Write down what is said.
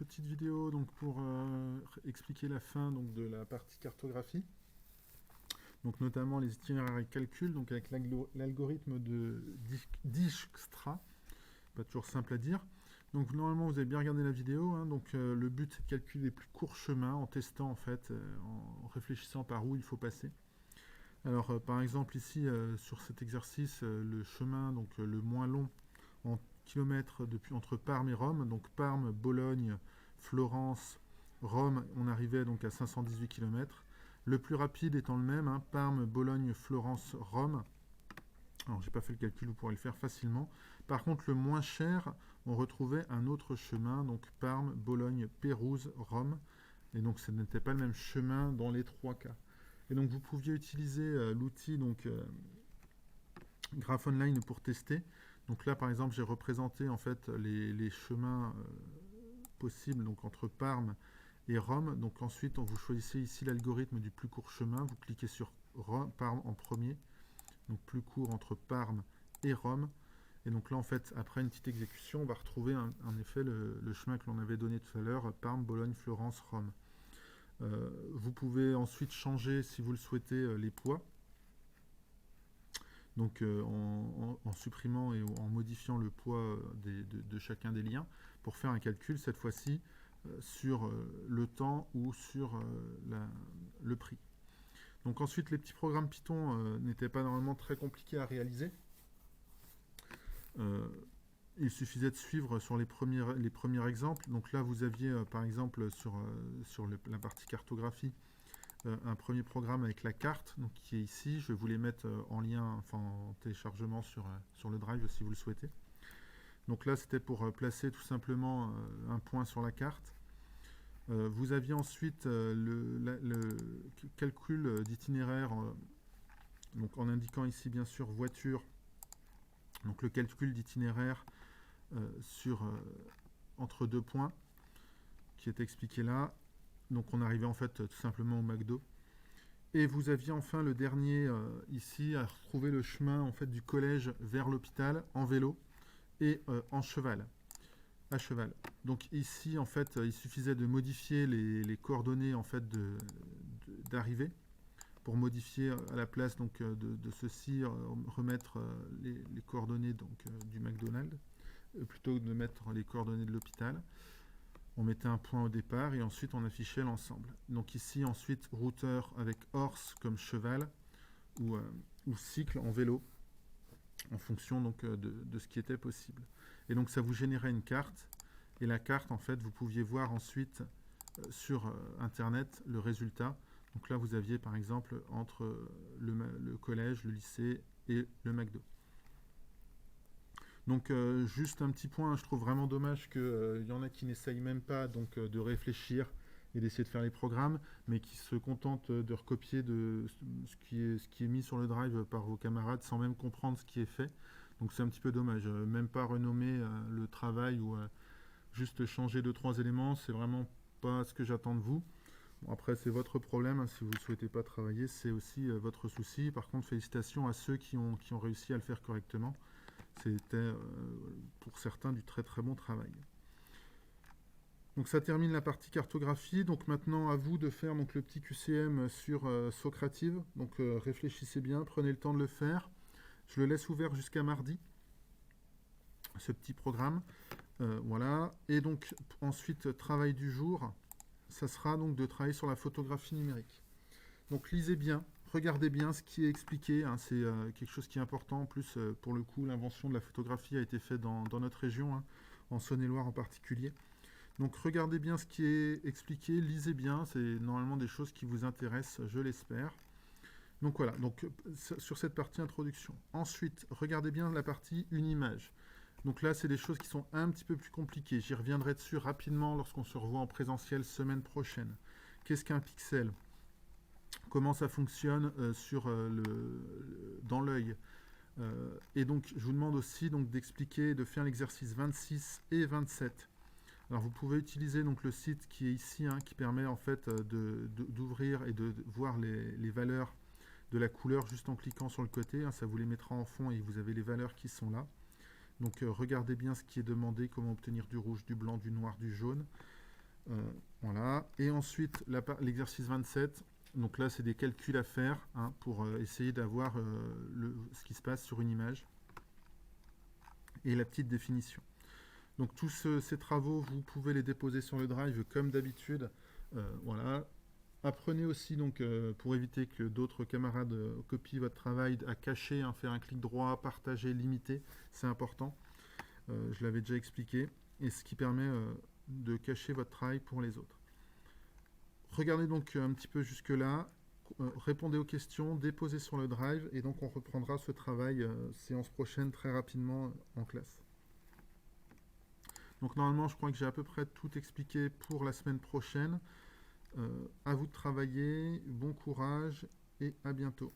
petite vidéo donc, pour expliquer la fin donc, de la partie cartographie. Donc notamment les itinéraires et calculs, donc avec l'algorithme de Dijkstra, pas toujours simple à dire. Donc normalement vous avez bien regardé la vidéo, hein, donc le but c'est de calculer les plus courts chemins en testant en fait, en réfléchissant par où il faut passer. Alors par exemple ici sur cet exercice, le chemin donc le moins long en kilomètres depuis entre Parme et Rome, donc Parme, Bologne, Florence, Rome, on arrivait donc à 518 km. Le plus rapide étant le même, hein, Parme, Bologne, Florence, Rome. Alors j'ai pas fait le calcul, vous pourrez le faire facilement. Par contre le moins cher, on retrouvait un autre chemin, donc Parme, Bologne, Pérouse, Rome. Et donc ce n'était pas le même chemin dans les trois cas. Et donc vous pouviez utiliser l'outil donc Graph Online pour tester. Donc là par exemple j'ai représenté en fait les chemins possibles donc entre Parme et Rome. Donc ensuite vous choisissez ici l'algorithme du plus court chemin. Vous cliquez sur Rome, Parme en premier. Donc plus court entre Parme et Rome. Et donc là en fait après une petite exécution on va retrouver en effet le chemin que l'on avait donné tout à l'heure, Parme, Bologne, Florence, Rome. Vous pouvez ensuite changer si vous le souhaitez les poids. Donc en supprimant et en modifiant le poids de chacun des liens pour faire un calcul cette fois-ci sur le temps ou sur le prix. Donc ensuite les petits programmes Python n'étaient pas normalement très compliqués à réaliser. Il suffisait de suivre sur les premiers exemples. Donc là vous aviez par exemple sur la partie cartographie un premier programme avec la carte donc, qui est ici. Je vais vous les mettre en lien, enfin en téléchargement sur le Drive si vous le souhaitez. Donc là, c'était pour placer tout simplement un point sur la carte. Vous aviez ensuite le calcul d'itinéraire, donc en indiquant ici bien sûr voiture, donc le calcul d'itinéraire entre deux points qui est expliqué là. Donc on arrivait en fait tout simplement au McDo. Et vous aviez enfin le dernier ici à retrouver le chemin en fait du collège vers l'hôpital en vélo et à cheval. Donc ici en fait il suffisait de modifier les coordonnées en fait d'arrivée pour modifier à la place donc de ceci remettre les coordonnées donc du McDonald's plutôt que de mettre les coordonnées de l'hôpital. On mettait un point au départ et ensuite on affichait l'ensemble. Donc ici ensuite routeur avec horse comme cheval ou cycle en vélo en fonction donc de ce qui était possible. Et donc ça vous générait une carte et la carte en fait vous pouviez voir ensuite sur internet le résultat. Donc là vous aviez par exemple entre le collège, le lycée et le McDo. Donc juste un petit point, je trouve vraiment dommage qu'il y en a qui n'essayent même pas donc, de réfléchir et d'essayer de faire les programmes, mais qui se contentent de recopier ce qui est mis sur le drive par vos camarades sans même comprendre ce qui est fait. Donc c'est un petit peu dommage. Même pas renommer le travail ou juste changer 2-3 éléments, c'est vraiment pas ce que j'attends de vous. Bon, après c'est votre problème, hein, si vous ne souhaitez pas travailler, c'est aussi votre souci. Par contre félicitations à ceux qui ont réussi à le faire correctement. C'était pour certains du très très bon travail. Donc ça termine la partie cartographie. Donc maintenant à vous de faire donc, le petit QCM sur Socrative. Donc réfléchissez bien, prenez le temps de le faire. Je le laisse ouvert jusqu'à mardi, ce petit programme. Voilà. Et donc ensuite, travail du jour, ça sera donc de travailler sur la photographie numérique. Donc lisez bien. Regardez bien ce qui est expliqué, hein, c'est quelque chose qui est important. En plus, pour le coup, l'invention de la photographie a été faite dans notre région, hein, en Saône-et-Loire en particulier. Donc regardez bien ce qui est expliqué, lisez bien, c'est normalement des choses qui vous intéressent, je l'espère. Donc voilà, donc, sur cette partie introduction. Ensuite, regardez bien la partie une image. Donc là, c'est des choses qui sont un petit peu plus compliquées. J'y reviendrai dessus rapidement lorsqu'on se revoit en présentiel semaine prochaine. Qu'est-ce qu'un pixel ? Comment ça fonctionne dans l'œil. Et donc, je vous demande aussi donc, d'expliquer, de faire l'exercice 26 et 27. Alors, vous pouvez utiliser donc, le site qui est ici, hein, qui permet en fait d'ouvrir et de voir les valeurs de la couleur juste en cliquant sur le côté. Hein, ça vous les mettra en fond et vous avez les valeurs qui sont là. Donc, regardez bien ce qui est demandé, comment obtenir du rouge, du blanc, du noir, du jaune. Voilà. Et ensuite, l'exercice 27. Donc là, c'est des calculs à faire hein, pour essayer d'avoir ce qui se passe sur une image et la petite définition. Donc tous ces travaux, vous pouvez les déposer sur le Drive comme d'habitude. Voilà. Apprenez aussi, donc, pour éviter que d'autres camarades copient votre travail, à cacher, hein, faire un clic droit, partager, limiter, c'est important. Je l'avais déjà expliqué. Et ce qui permet de cacher votre travail pour les autres. Regardez donc un petit peu jusque-là, répondez aux questions, déposez sur le Drive, et donc on reprendra ce travail séance prochaine très rapidement en classe. Donc normalement, je crois que j'ai à peu près tout expliqué pour la semaine prochaine. À vous de travailler, bon courage et à bientôt.